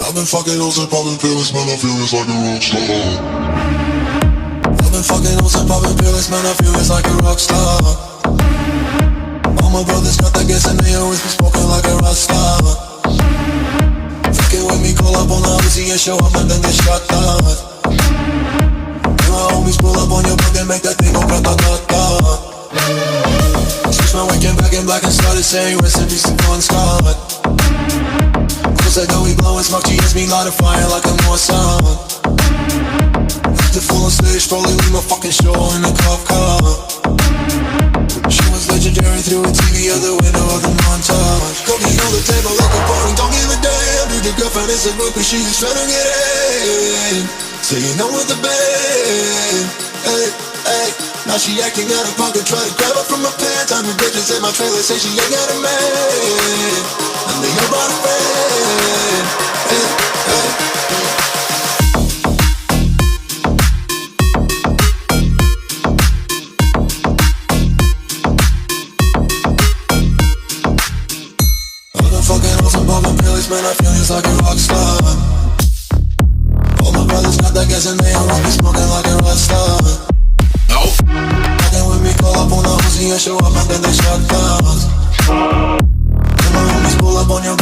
I've been fucking hoes and popping pills, man, I feel it's like a rock star. I've been fucking hoes and popping pills, man, I feel it's like a rock star. All my brothers got that gas and they always be smoking like a rock star. Fucking with me, call up on the Uzi and show up and then get shot down. And my homies pull up on your block and make that thing go grata-ta-ta. Switch my weekend back in black and started saying recipes to Bon Scott. Cause I know we blowin' smoke, GS me light a fire like a Mossad. The full on stage, probably leave my fucking show in a cop car. She was legendary through a TV out the window of the montage. Cooking on the table like a party, don't give a damn. Dude, your girlfriend is a groupie, she just tryna get in. Saying no with the band. Hey, hey. Now she acting out of pocket, try to grab her from my pants. I'm in bitches in my trailer, say she ain't got a man. And they all brought a friend. Hey, hey. I've been fucking hoes and popping pills, man, I feel it's like a rock star. All my brothers got that gas and they always be smoking like a rock star. Fucking with me, call up on the Uzi and show up and then they shut down. And my homies pull up on your